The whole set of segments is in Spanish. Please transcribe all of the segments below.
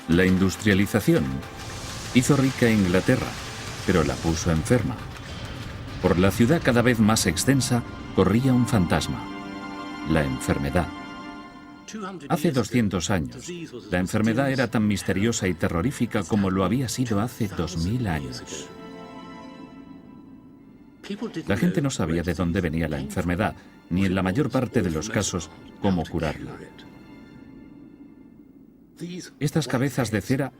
La industrialización hizo rica a Inglaterra, pero la puso enferma. Por la ciudad cada vez más extensa corría un fantasma: la enfermedad. Hace 200 años, la enfermedad era tan misteriosa y terrorífica como lo había sido hace 2000 años. La gente no sabía de dónde venía la enfermedad, ni en la mayor parte de los casos cómo curarla. Estas cabezas de cera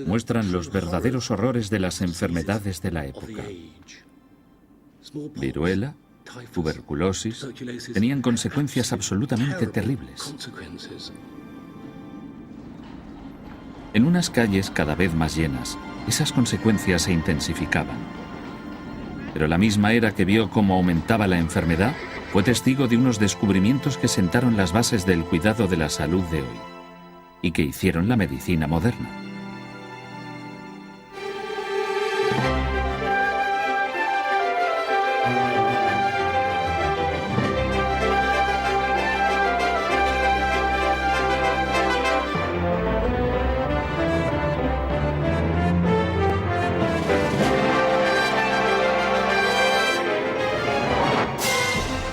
muestran los verdaderos horrores de las enfermedades de la época. Viruela, tuberculosis, tenían consecuencias absolutamente terribles. En unas calles cada vez más llenas, esas consecuencias se intensificaban. Pero la misma era que vio cómo aumentaba la enfermedad fue testigo de unos descubrimientos que sentaron las bases del cuidado de la salud de hoy y que hicieron la medicina moderna.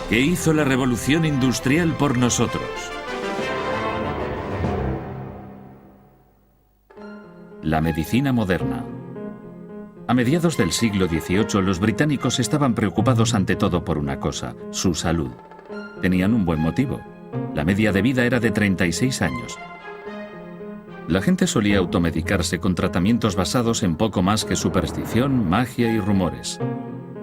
¿Qué hizo la revolución industrial por nosotros? La medicina moderna. A mediados del siglo XVIII, los británicos estaban preocupados ante todo por una cosa: su salud. Tenían un buen motivo. La media de vida era de 36 años. La gente solía automedicarse con tratamientos basados en poco más que superstición, magia y rumores.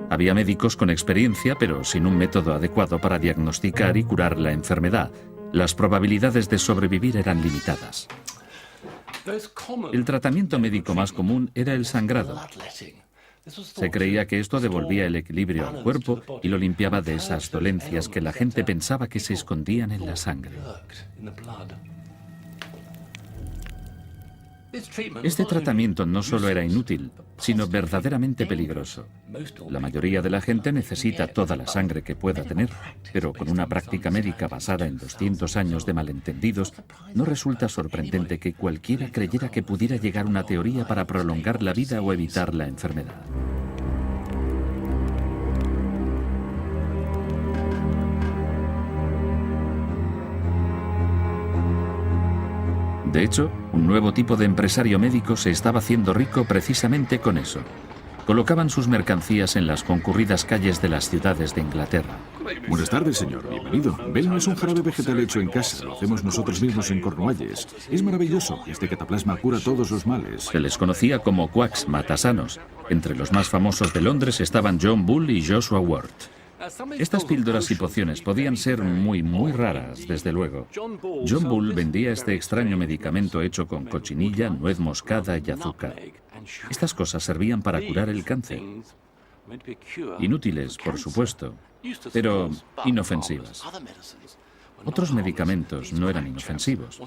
Había médicos con experiencia, pero sin un método adecuado para diagnosticar y curar la enfermedad. Las probabilidades de sobrevivir eran limitadas. El tratamiento médico más común era el sangrado. Se creía que esto devolvía el equilibrio al cuerpo y lo limpiaba de esas dolencias que la gente pensaba que se escondían en la sangre. Este tratamiento no solo era inútil, sino verdaderamente peligroso. La mayoría de la gente necesita toda la sangre que pueda tener, pero con una práctica médica basada en 200 años de malentendidos, no resulta sorprendente que cualquiera creyera que pudiera llegar una teoría para prolongar la vida o evitar la enfermedad. De hecho, un nuevo tipo de empresario médico se estaba haciendo rico precisamente con eso. Colocaban sus mercancías en las concurridas calles de las ciudades de Inglaterra. Buenas tardes, señor. Bienvenido. Belno es un jarabe vegetal hecho en casa. Lo hacemos nosotros mismos en Cornualles. Es maravilloso. Este cataplasma cura todos los males. Se les conocía como quacks, matasanos. Entre los más famosos de Londres estaban John Bull y Joshua Ward. Estas píldoras y pociones podían ser muy raras, desde luego. John Bull vendía este extraño medicamento hecho con cochinilla, nuez moscada y azúcar. Estas cosas servían para curar el cáncer. Inútiles, por supuesto, pero inofensivas. Otros medicamentos no eran inofensivos.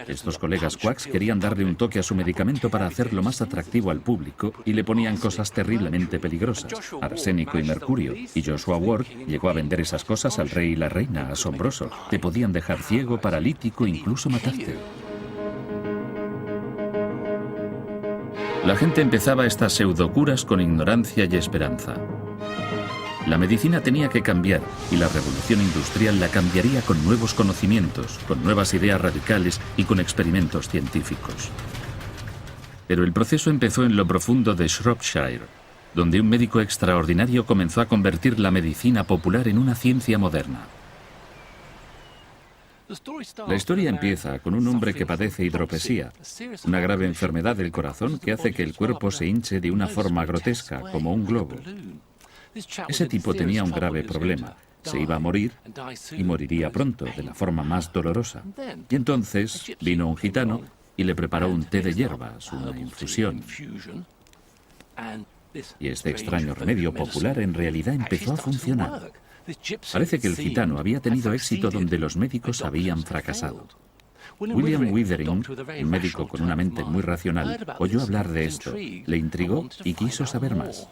Estos colegas quacks querían darle un toque a su medicamento para hacerlo más atractivo al público y le ponían cosas terriblemente peligrosas: arsénico y mercurio. Y Joshua Ward llegó a vender esas cosas al rey y la reina. Asombroso. Te podían dejar ciego, paralítico, incluso matarte. La gente empezaba estas pseudocuras con ignorancia y esperanza. La medicina tenía que cambiar y la revolución industrial la cambiaría con nuevos conocimientos, con nuevas ideas radicales y con experimentos científicos. Pero el proceso empezó en lo profundo de Shropshire, donde un médico extraordinario comenzó a convertir la medicina popular en una ciencia moderna. La historia empieza con un hombre que padece hidropesía, una grave enfermedad del corazón que hace que el cuerpo se hinche de una forma grotesca, como un globo. Ese tipo tenía un grave problema. Se iba a morir y moriría pronto, de la forma más dolorosa. Y entonces vino un gitano y le preparó un té de hierbas, una infusión. Y este extraño remedio popular en realidad empezó a funcionar. Parece que el gitano había tenido éxito donde los médicos habían fracasado. William Withering, un médico con una mente muy racional, oyó hablar de esto, le intrigó y quiso saber más.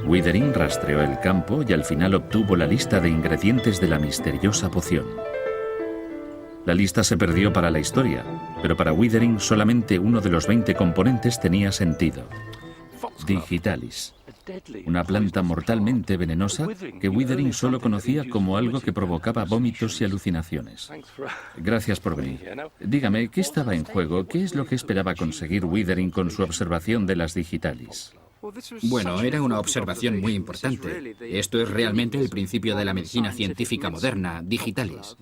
Withering rastreó el campo y al final obtuvo la lista de ingredientes de la misteriosa poción. La lista se perdió para la historia, pero para Withering solamente uno de los 20 componentes tenía sentido. Digitalis, una planta mortalmente venenosa que Withering solo conocía como algo que provocaba vómitos y alucinaciones. Gracias por venir. Dígame, ¿qué estaba en juego? ¿Qué es lo que esperaba conseguir Withering con su observación de las Digitalis? Bueno, era una observación muy importante. Esto es realmente el principio de la medicina científica moderna, Digitalis.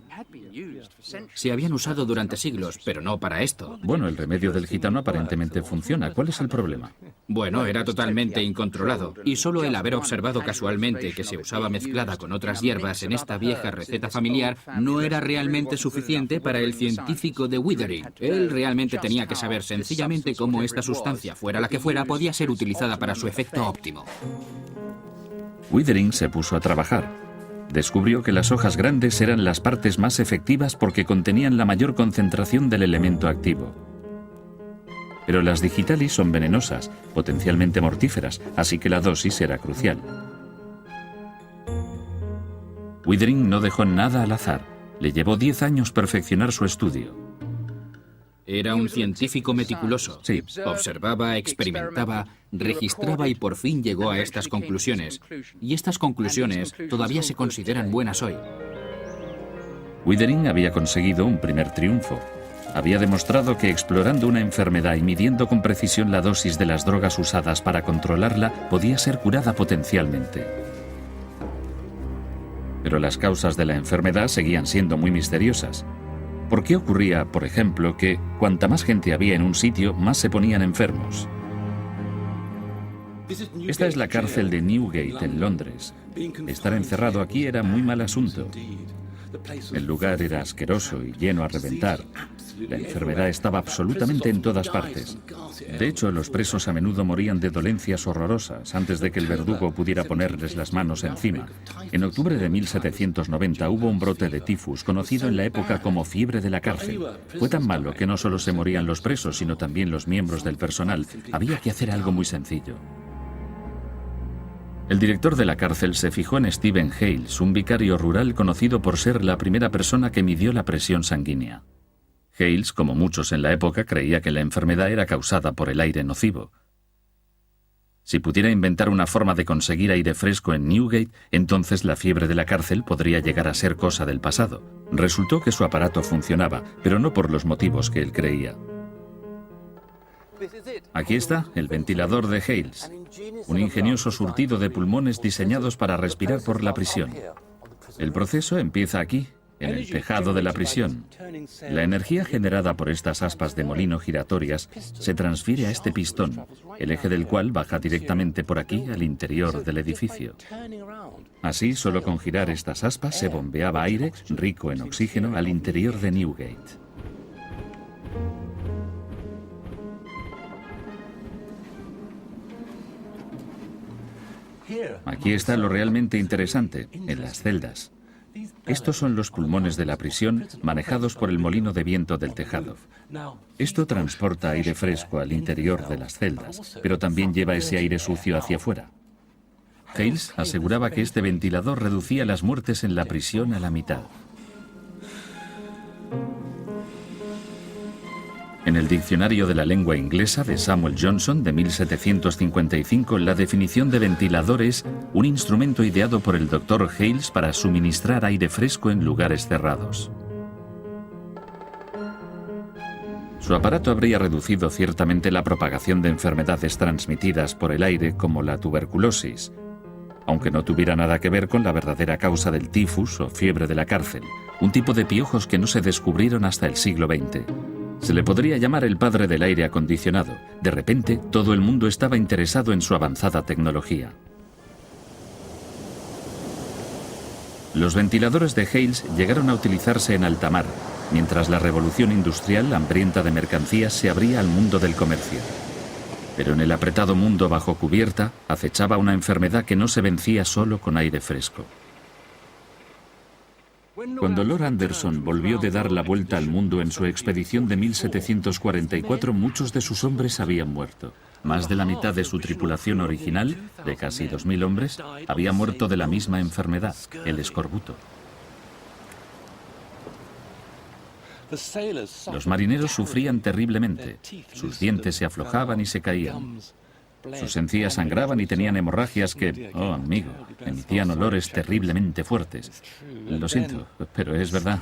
Se habían usado durante siglos, pero no para esto. Bueno, el remedio del gitano aparentemente funciona. ¿Cuál es el problema? Bueno, era totalmente incontrolado, y solo el haber observado casualmente que se usaba mezclada con otras hierbas en esta vieja receta familiar no era realmente suficiente para el científico de Withering. Él realmente tenía que saber sencillamente cómo esta sustancia, fuera la que fuera, podía ser utilizada para su efecto óptimo. Withering se puso a trabajar. Descubrió que las hojas grandes eran las partes más efectivas porque contenían la mayor concentración del elemento activo. Pero las Digitalis son venenosas, potencialmente mortíferas, así que la dosis era crucial. Withering no dejó nada al azar. Le llevó 10 años perfeccionar su estudio. Era un científico meticuloso. Sí. Observaba, experimentaba, registraba y por fin llegó a estas conclusiones. Y estas conclusiones todavía se consideran buenas hoy. Withering había conseguido un primer triunfo. Había demostrado que explorando una enfermedad y midiendo con precisión la dosis de las drogas usadas para controlarla, podía ser curada potencialmente. Pero las causas de la enfermedad seguían siendo muy misteriosas. ¿Por qué ocurría, por ejemplo, que cuanta más gente había en un sitio, más se ponían enfermos? Esta es la cárcel de Newgate, en Londres. Estar encerrado aquí era muy mal asunto. El lugar era asqueroso y lleno a reventar. La enfermedad estaba absolutamente en todas partes. De hecho, los presos a menudo morían de dolencias horrorosas antes de que el verdugo pudiera ponerles las manos encima. En octubre de 1790 hubo un brote de tifus, conocido en la época como fiebre de la cárcel. Fue tan malo que no solo se morían los presos, sino también los miembros del personal. Había que hacer algo muy sencillo. El director de la cárcel se fijó en Stephen Hales, un vicario rural conocido por ser la primera persona que midió la presión sanguínea. Hales, como muchos en la época, creía que la enfermedad era causada por el aire nocivo. Si pudiera inventar una forma de conseguir aire fresco en Newgate, entonces la fiebre de la cárcel podría llegar a ser cosa del pasado. Resultó que su aparato funcionaba, pero no por los motivos que él creía. Aquí está el ventilador de Hales, un ingenioso surtido de pulmones diseñados para respirar por la prisión. El proceso empieza aquí, en el tejado de la prisión. La energía generada por estas aspas de molino giratorias se transfiere a este pistón, el eje del cual baja directamente por aquí al interior del edificio. Así, solo con girar estas aspas se bombeaba aire, rico en oxígeno, al interior de Newgate. Aquí está lo realmente interesante, en las celdas. Estos son los pulmones de la prisión manejados por el molino de viento del tejado. Esto transporta aire fresco al interior de las celdas, pero también lleva ese aire sucio hacia afuera. Hales aseguraba que este ventilador reducía las muertes en la prisión a la mitad. En el Diccionario de la Lengua Inglesa de Samuel Johnson de 1755, la definición de ventilador es un instrumento ideado por el Dr. Hales para suministrar aire fresco en lugares cerrados. Su aparato habría reducido ciertamente la propagación de enfermedades transmitidas por el aire como la tuberculosis, aunque no tuviera nada que ver con la verdadera causa del tifus o fiebre de la cárcel, un tipo de piojos que no se descubrieron hasta el siglo XX. Se le podría llamar el padre del aire acondicionado. De repente, todo el mundo estaba interesado en su avanzada tecnología. Los ventiladores de Hales llegaron a utilizarse en alta mar, mientras la revolución industrial, hambrienta de mercancías, se abría al mundo del comercio. Pero en el apretado mundo bajo cubierta, acechaba una enfermedad que no se vencía solo con aire fresco. Cuando Lord Anderson volvió de dar la vuelta al mundo en su expedición de 1744, muchos de sus hombres habían muerto. Más de la mitad de su tripulación original, de casi 2000 hombres, había muerto de la misma enfermedad, el escorbuto. Los marineros sufrían terriblemente. Sus dientes se aflojaban y se caían. Sus encías sangraban y tenían hemorragias que, oh amigo, emitían olores terriblemente fuertes. Lo siento, pero es verdad.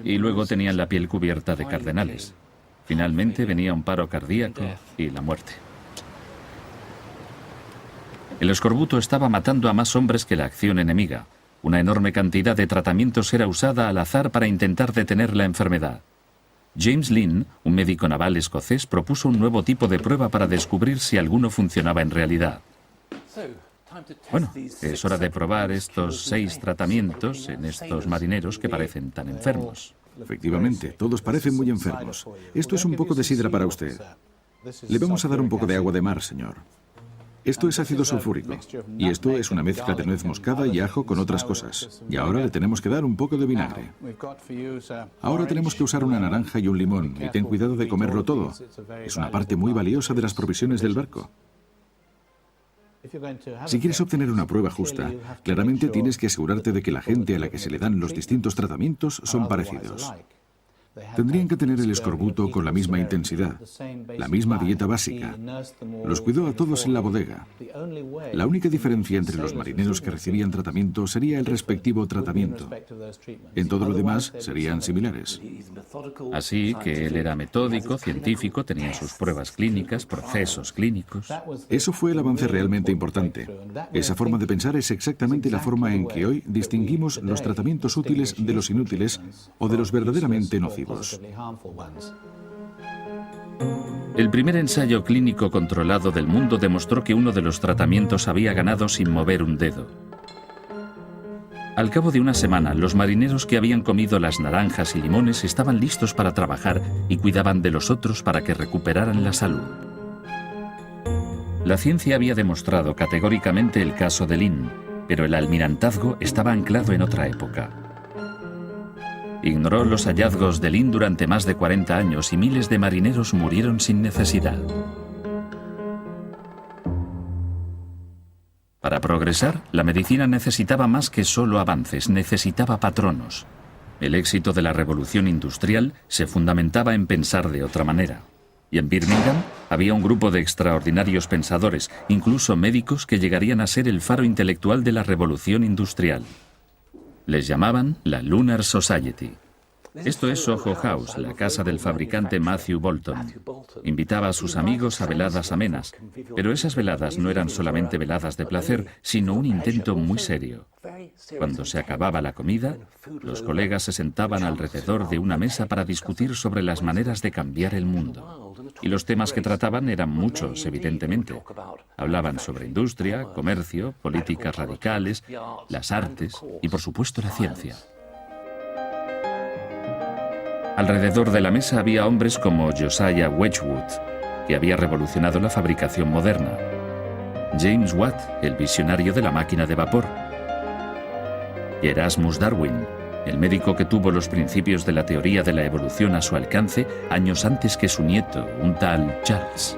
Y luego tenían la piel cubierta de cardenales. Finalmente venía un paro cardíaco y la muerte. El escorbuto estaba matando a más hombres que la acción enemiga. Una enorme cantidad de tratamientos era usada al azar para intentar detener la enfermedad. James Lynn, un médico naval escocés, propuso un nuevo tipo de prueba para descubrir si alguno funcionaba en realidad. Bueno, es hora de probar estos 6 tratamientos en estos marineros que parecen tan enfermos. Efectivamente, todos parecen muy enfermos. Esto es un poco de sidra para usted. Le vamos a dar un poco de agua de mar, señor. Esto es ácido sulfúrico. Y esto es una mezcla de nuez moscada y ajo con otras cosas. Y ahora le tenemos que dar un poco de vinagre. Ahora tenemos que usar una naranja y un limón. Y ten cuidado de comerlo todo. Es una parte muy valiosa de las provisiones del barco. Si quieres obtener una prueba justa, claramente tienes que asegurarte de que la gente a la que se le dan los distintos tratamientos son parecidos. Tendrían que tener el escorbuto con la misma intensidad, la misma dieta básica. Los cuidó a todos en la bodega. La única diferencia entre los marineros que recibían tratamiento sería el respectivo tratamiento. En todo lo demás serían similares. Así que él era metódico, científico, tenía sus pruebas clínicas, procesos clínicos. Eso fue el avance realmente importante. Esa forma de pensar es exactamente la forma en que hoy distinguimos los tratamientos útiles de los inútiles o de los verdaderamente nocivos. El primer ensayo clínico controlado del mundo demostró que uno de los tratamientos había ganado sin mover un dedo. Al cabo de una semana, los marineros que habían comido las naranjas y limones estaban listos para trabajar y cuidaban de los otros para que recuperaran la salud. La ciencia había demostrado categóricamente el caso de Lynn, pero el almirantazgo estaba anclado en otra época. Ignoró los hallazgos de Lynn durante más de 40 años y miles de marineros murieron sin necesidad. Para progresar, la medicina necesitaba más que solo avances, necesitaba patronos. El éxito de la revolución industrial se fundamentaba en pensar de otra manera. Y en Birmingham había un grupo de extraordinarios pensadores, incluso médicos, que llegarían a ser el faro intelectual de la revolución industrial. Les llamaban la Lunar Society. Esto es Soho House, la casa del fabricante Matthew Boulton. Invitaba a sus amigos a veladas amenas, pero esas veladas no eran solamente veladas de placer, sino un intento muy serio. Cuando se acababa la comida, los colegas se sentaban alrededor de una mesa para discutir sobre las maneras de cambiar el mundo. Y los temas que trataban eran muchos, evidentemente. Hablaban sobre industria, comercio, políticas radicales, las artes y, por supuesto, la ciencia. Alrededor de la mesa había hombres como Josiah Wedgwood, que había revolucionado la fabricación moderna, James Watt, el visionario de la máquina de vapor, y Erasmus Darwin, el médico que tuvo los principios de la teoría de la evolución a su alcance años antes que su nieto, un tal Charles.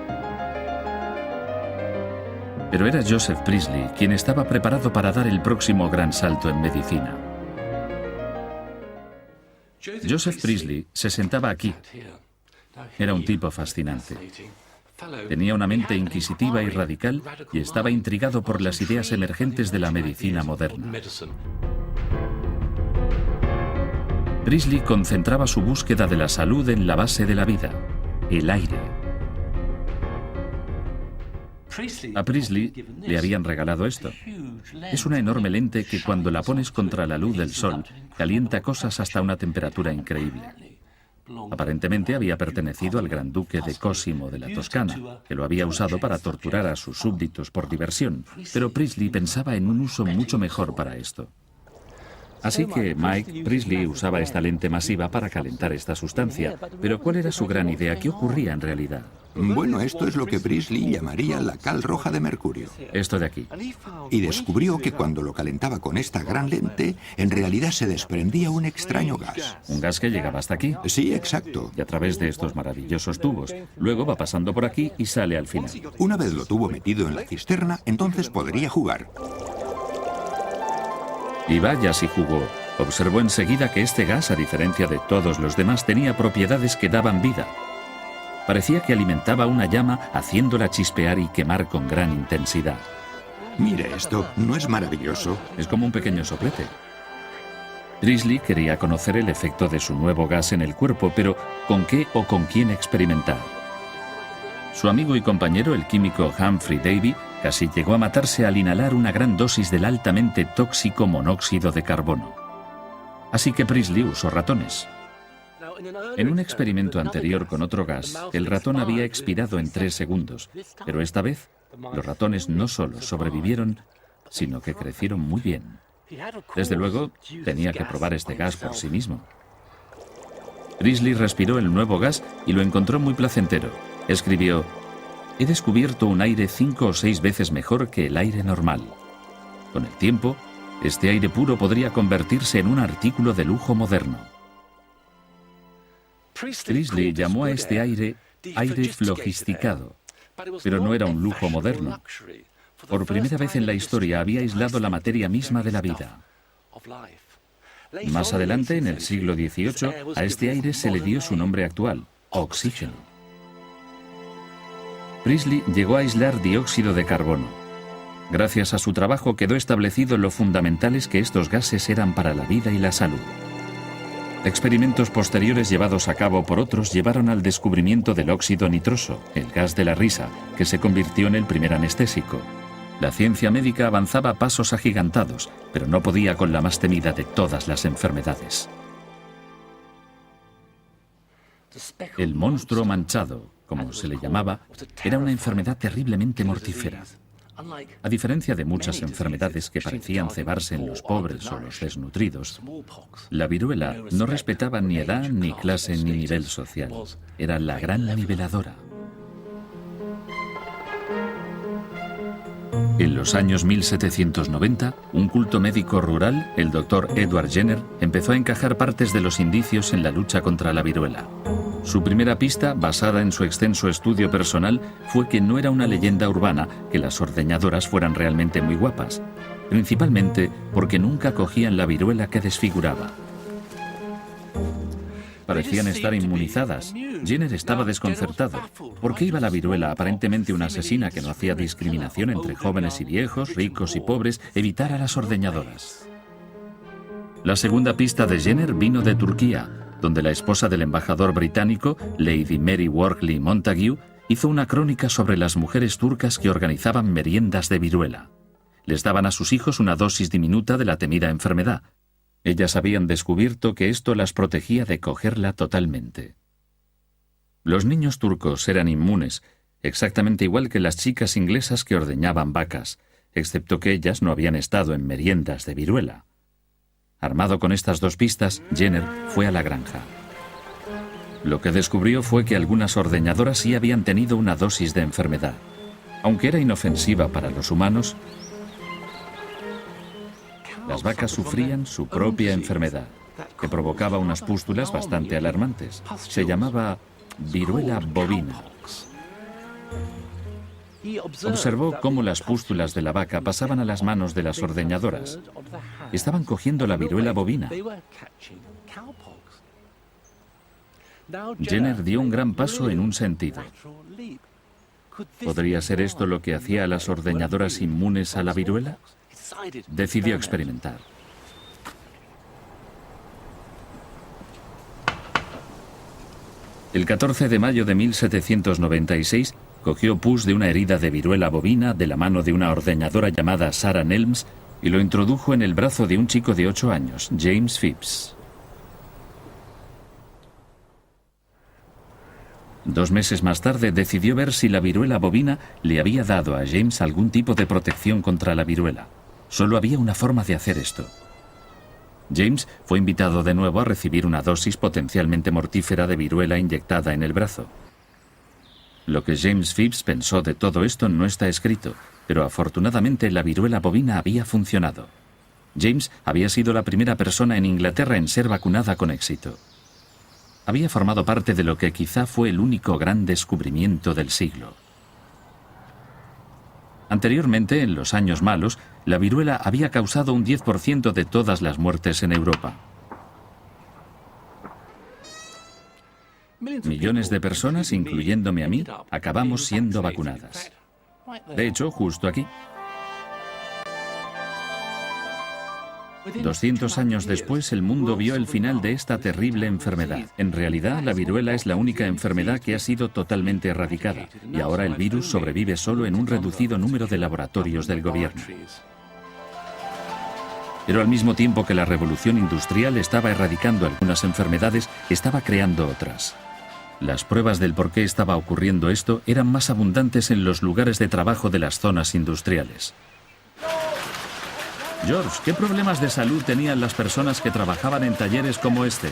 Pero era Joseph Priestley quien estaba preparado para dar el próximo gran salto en medicina. Joseph Priestley se sentaba aquí. Era un tipo fascinante. Tenía una mente inquisitiva y radical y estaba intrigado por las ideas emergentes de la medicina moderna. Priestley concentraba su búsqueda de la salud en la base de la vida, el aire. A Priestley le habían regalado esto. Es una enorme lente que cuando la pones contra la luz del sol, calienta cosas hasta una temperatura increíble. Aparentemente había pertenecido al gran duque de Cosimo de la Toscana, que lo había usado para torturar a sus súbditos por diversión, pero Priestley pensaba en un uso mucho mejor para esto. Así que Mike Priestley usaba esta lente masiva para calentar esta sustancia. Pero ¿cuál era su gran idea? ¿Qué ocurría en realidad? Bueno, esto es lo que Priestley llamaría la cal roja de mercurio. Esto de aquí. Y descubrió que cuando lo calentaba con esta gran lente, en realidad se desprendía un extraño gas. Un gas que llegaba hasta aquí. Sí, exacto. Y a través de estos maravillosos tubos. Luego va pasando por aquí y sale al final. Una vez lo tuvo metido en la cisterna, entonces podría jugar. Y vaya si jugó. Observó enseguida que este gas, a diferencia de todos los demás, tenía propiedades que daban vida. Parecía que alimentaba una llama haciéndola chispear y quemar con gran intensidad. Mire esto, ¿no es maravilloso? Es como un pequeño soplete. Priestley quería conocer el efecto de su nuevo gas en el cuerpo, pero ¿con qué o con quién experimentar? Su amigo y compañero, el químico Humphrey Davy, casi llegó a matarse al inhalar una gran dosis del altamente tóxico monóxido de carbono. Así que Priestley usó ratones. En un experimento anterior con otro gas, el ratón había expirado en 3 segundos, pero esta vez los ratones no solo sobrevivieron, sino que crecieron muy bien. Desde luego, tenía que probar este gas por sí mismo. Priestley respiró el nuevo gas y lo encontró muy placentero. Escribió: «He descubierto un aire 5 o 6 veces mejor que el aire normal. Con el tiempo, este aire puro podría convertirse en un artículo de lujo moderno». Priestley llamó a este aire flogisticado, pero no era un lujo moderno. Por primera vez en la historia había aislado la materia misma de la vida. Más adelante, en el siglo XVIII, a este aire se le dio su nombre actual, oxígeno. Priestley llegó a aislar dióxido de carbono. Gracias a su trabajo quedó establecido lo fundamentales que estos gases eran para la vida y la salud. Experimentos posteriores llevados a cabo por otros llevaron al descubrimiento del óxido nitroso, el gas de la risa, que se convirtió en el primer anestésico. La ciencia médica avanzaba a pasos agigantados, pero no podía con la más temida de todas las enfermedades. El monstruo manchado, como se le llamaba, era una enfermedad terriblemente mortífera. A diferencia de muchas enfermedades que parecían cebarse en los pobres o los desnutridos, la viruela no respetaba ni edad, ni clase, ni nivel social. Era la gran niveladora. En los años 1790, un culto médico rural, el doctor Edward Jenner, empezó a encajar partes de los indicios en la lucha contra la viruela. Su primera pista, basada en su extenso estudio personal, fue que no era una leyenda urbana que las ordeñadoras fueran realmente muy guapas, principalmente porque nunca cogían la viruela que desfiguraba. Parecían estar inmunizadas. Jenner estaba desconcertado. ¿Por qué iba la viruela, aparentemente una asesina que no hacía discriminación entre jóvenes y viejos, ricos y pobres, evitar a las ordeñadoras? La segunda pista de Jenner vino de Turquía, donde la esposa del embajador británico, Lady Mary Wortley Montague, hizo una crónica sobre las mujeres turcas que organizaban meriendas de viruela. Les daban a sus hijos una dosis diminuta de la temida enfermedad. Ellas habían descubierto que esto las protegía de cogerla totalmente. Los niños turcos eran inmunes, exactamente igual que las chicas inglesas que ordeñaban vacas, excepto que ellas no habían estado en meriendas de viruela. Armado con estas dos pistas, Jenner fue a la granja. Lo que descubrió fue que algunas ordeñadoras sí habían tenido una dosis de enfermedad. Aunque era inofensiva para los humanos, las vacas sufrían su propia enfermedad, que provocaba unas pústulas bastante alarmantes. Se llamaba viruela bovina. Observó cómo las pústulas de la vaca pasaban a las manos de las ordeñadoras. Estaban cogiendo la viruela bovina. Jenner dio un gran paso en un sentido. ¿Podría ser esto lo que hacía a las ordeñadoras inmunes a la viruela? Decidió experimentar. El 14 de mayo de 1796, cogió pus de una herida de viruela bovina de la mano de una ordeñadora llamada Sarah Nelms y lo introdujo en el brazo de un chico de 8 años, James Phipps. 2 meses más tarde decidió ver si la viruela bovina le había dado a James algún tipo de protección contra la viruela. Solo había una forma de hacer esto. James fue invitado de nuevo a recibir una dosis potencialmente mortífera de viruela inyectada en el brazo. Lo que James Phipps pensó de todo esto no está escrito, pero afortunadamente la viruela bovina había funcionado. James había sido la primera persona en Inglaterra en ser vacunada con éxito. Había formado parte de lo que quizá fue el único gran descubrimiento del siglo. Anteriormente, en los años malos, la viruela había causado un 10% de todas las muertes en Europa. Millones de personas, incluyéndome a mí, acabamos siendo vacunadas. De hecho, justo aquí. 200 años después, el mundo vio el final de esta terrible enfermedad. En realidad, la viruela es la única enfermedad que ha sido totalmente erradicada, y ahora el virus sobrevive solo en un reducido número de laboratorios del gobierno. Pero al mismo tiempo que la revolución industrial estaba erradicando algunas enfermedades, estaba creando otras. Las pruebas del por qué estaba ocurriendo esto eran más abundantes en los lugares de trabajo de las zonas industriales. George, ¿qué problemas de salud tenían las personas que trabajaban en talleres como este?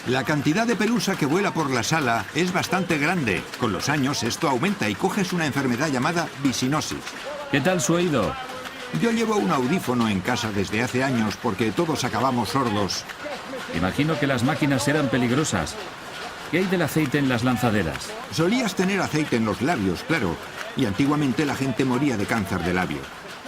La cantidad de pelusa que vuela por la sala es bastante grande. Con los años esto aumenta y coges una enfermedad llamada visinosis. ¿Qué tal su oído? Yo llevo un audífono en casa desde hace años porque todos acabamos sordos. Imagino que las máquinas eran peligrosas. ¿Qué hay del aceite en las lanzaderas? Solías tener aceite en los labios, claro, y antiguamente la gente moría de cáncer de labio.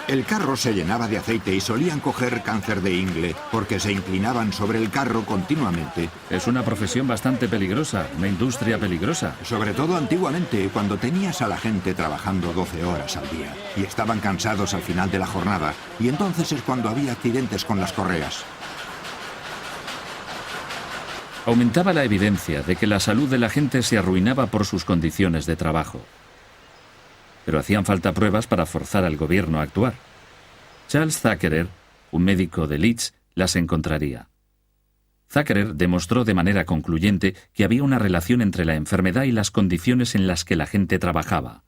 El carro se llenaba de aceite y solían coger cáncer de ingle porque se inclinaban sobre el carro continuamente. Es una profesión bastante peligrosa, una industria peligrosa. Sobre todo antiguamente, cuando tenías a la gente trabajando 12 horas al día y estaban cansados al final de la jornada, y entonces es cuando había accidentes con las correas. Aumentaba la evidencia de que la salud de la gente se arruinaba por sus condiciones de trabajo. Pero hacían falta pruebas para forzar al gobierno a actuar. Charles Thackeray, un médico de Leeds, las encontraría. Thackeray demostró de manera concluyente que había una relación entre la enfermedad y las condiciones en las que la gente trabajaba.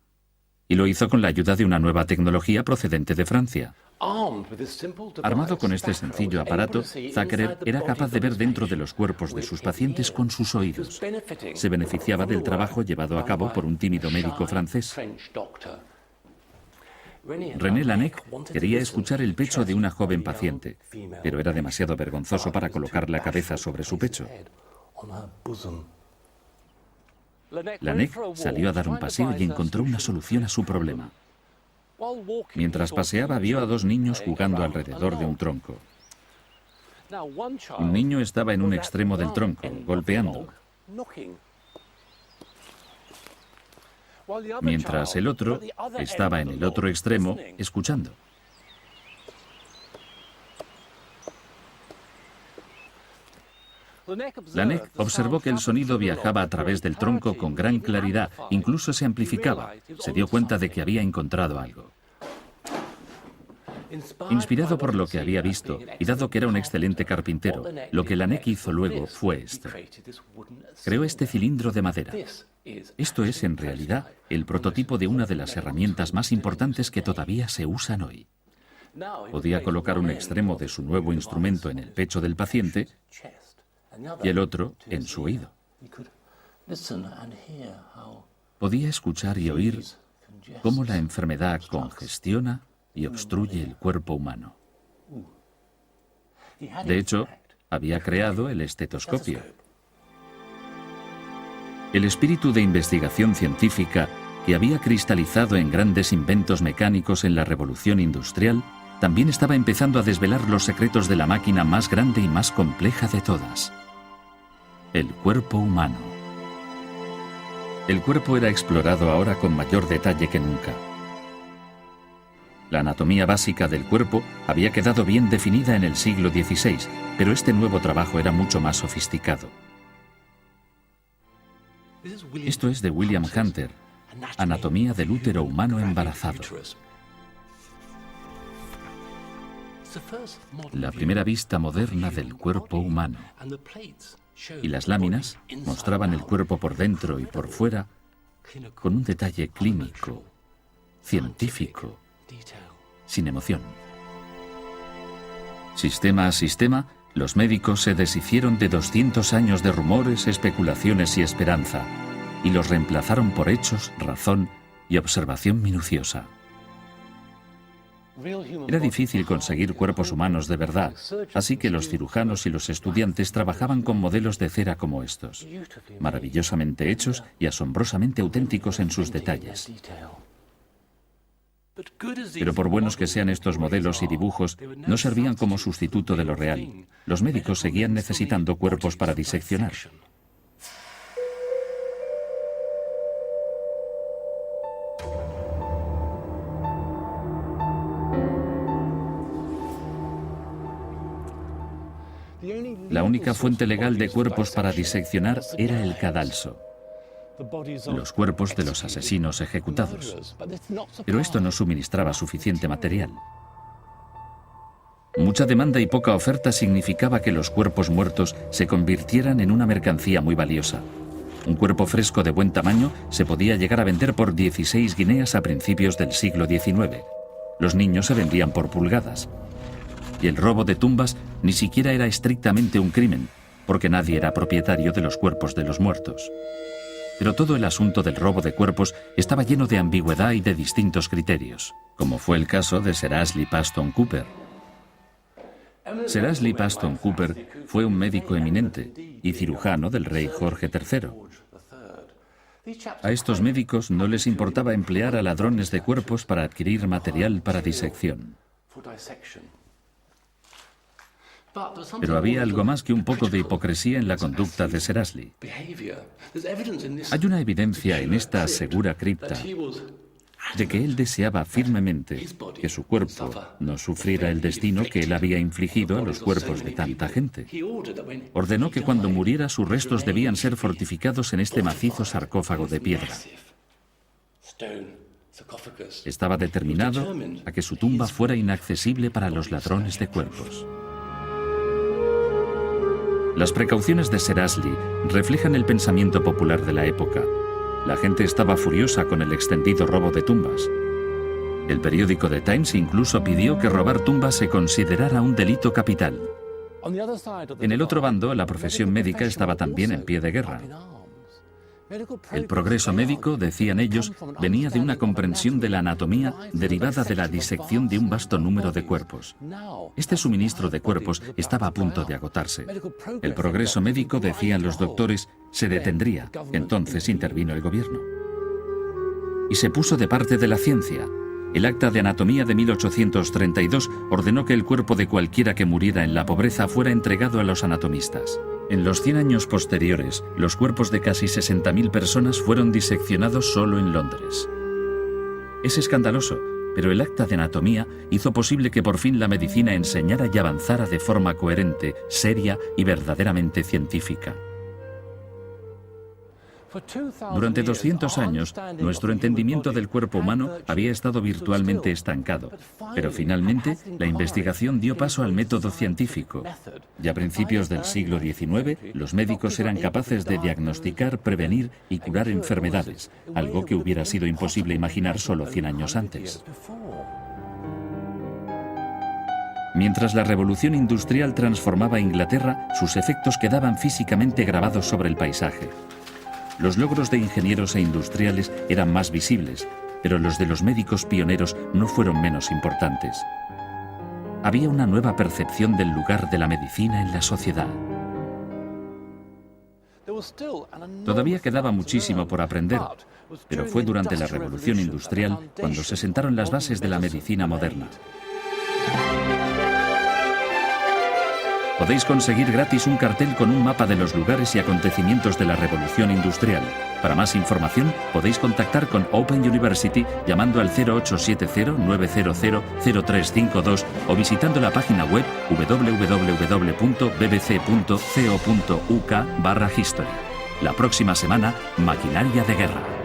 Y lo hizo con la ayuda de una nueva tecnología procedente de Francia. Armado con este sencillo aparato, Thackeray era capaz de ver dentro de los cuerpos de sus pacientes con sus oídos. Se beneficiaba del trabajo llevado a cabo por un tímido médico francés. René Laennec quería escuchar el pecho de una joven paciente, pero era demasiado vergonzoso para colocar la cabeza sobre su pecho. Laennec salió a dar un paseo y encontró una solución a su problema. Mientras paseaba, vio a dos niños jugando alrededor de un tronco. Un niño estaba en un extremo del tronco, golpeando, mientras el otro estaba en el otro extremo, escuchando. Laennec observó que el sonido viajaba a través del tronco con gran claridad, incluso se amplificaba. Se dio cuenta de que había encontrado algo. Inspirado por lo que había visto, y dado que era un excelente carpintero, lo que Laennec hizo luego fue esto. Creó este cilindro de madera. Esto es, en realidad, el prototipo de una de las herramientas más importantes que todavía se usan hoy. Podía colocar un extremo de su nuevo instrumento en el pecho del paciente y el otro en su oído. Podía escuchar y oír cómo la enfermedad congestiona y obstruye el cuerpo humano. De hecho, había creado el estetoscopio. El espíritu de investigación científica que había cristalizado en grandes inventos mecánicos en la revolución industrial también estaba empezando a desvelar los secretos de la máquina más grande y más compleja de todas: el cuerpo humano. El cuerpo era explorado ahora con mayor detalle que nunca. La anatomía básica del cuerpo había quedado bien definida en el siglo XVI, pero este nuevo trabajo era mucho más sofisticado. Esto es de William Hunter, Anatomía del útero humano embarazado. La primera vista moderna del cuerpo humano. Y las láminas mostraban el cuerpo por dentro y por fuera con un detalle clínico, científico, sin emoción. Sistema a sistema, los médicos se deshicieron de 200 años de rumores, especulaciones y esperanza, y los reemplazaron por hechos, razón y observación minuciosa. Era difícil conseguir cuerpos humanos de verdad, así que los cirujanos y los estudiantes trabajaban con modelos de cera como estos, maravillosamente hechos y asombrosamente auténticos en sus detalles. Pero por buenos que sean estos modelos y dibujos, no servían como sustituto de lo real. Los médicos seguían necesitando cuerpos para diseccionar. La única fuente legal de cuerpos para diseccionar era el cadalso, los cuerpos de los asesinos ejecutados. Pero esto no suministraba suficiente material. Mucha demanda y poca oferta significaba que los cuerpos muertos se convirtieran en una mercancía muy valiosa. Un cuerpo fresco de buen tamaño se podía llegar a vender por 16 guineas a principios del siglo XIX. Los niños se vendían por pulgadas. Y el robo de tumbas ni siquiera era estrictamente un crimen, porque nadie era propietario de los cuerpos de los muertos. Pero todo el asunto del robo de cuerpos estaba lleno de ambigüedad y de distintos criterios, como fue el caso de Sir Ashley Paston Cooper. Sir Ashley Paston Cooper fue un médico eminente y cirujano del rey Jorge III. A estos médicos no les importaba emplear a ladrones de cuerpos para adquirir material para disección. Pero había algo más que un poco de hipocresía en la conducta de Sir Ashley. Hay una evidencia en esta segura cripta de que él deseaba firmemente que su cuerpo no sufriera el destino que él había infligido a los cuerpos de tanta gente. Ordenó que cuando muriera sus restos debían ser fortificados en este macizo sarcófago de piedra. Estaba determinado a que su tumba fuera inaccesible para los ladrones de cuerpos. Las precauciones de Sir Ashley reflejan el pensamiento popular de la época. La gente estaba furiosa con el extendido robo de tumbas. El periódico The Times incluso pidió que robar tumbas se considerara un delito capital. En el otro bando, la profesión médica estaba también en pie de guerra. El progreso médico, decían ellos, venía de una comprensión de la anatomía derivada de la disección de un vasto número de cuerpos. Este suministro de cuerpos estaba a punto de agotarse. El progreso médico, decían los doctores, se detendría. Entonces intervino el gobierno. Y se puso de parte de la ciencia. El Acta de Anatomía de 1832 ordenó que el cuerpo de cualquiera que muriera en la pobreza fuera entregado a los anatomistas. En los 100 años posteriores, los cuerpos de casi 60.000 personas fueron diseccionados solo en Londres. Es escandaloso, pero el Acta de Anatomía hizo posible que por fin la medicina enseñara y avanzara de forma coherente, seria y verdaderamente científica. Durante 200 años, nuestro entendimiento del cuerpo humano había estado virtualmente estancado, pero finalmente la investigación dio paso al método científico. Ya a principios del siglo XIX, los médicos eran capaces de diagnosticar, prevenir y curar enfermedades, algo que hubiera sido imposible imaginar solo 100 años antes. Mientras la revolución industrial transformaba Inglaterra, sus efectos quedaban físicamente grabados sobre el paisaje. Los logros de ingenieros e industriales eran más visibles, pero los de los médicos pioneros no fueron menos importantes. Había una nueva percepción del lugar de la medicina en la sociedad. Todavía quedaba muchísimo por aprender, pero fue durante la Revolución Industrial cuando se sentaron las bases de la medicina moderna. Podéis conseguir gratis un cartel con un mapa de los lugares y acontecimientos de la Revolución Industrial. Para más información, podéis contactar con Open University llamando al 0870-900-0352 o visitando la página web www.bbc.co.uk/history. La próxima semana, maquinaria de guerra.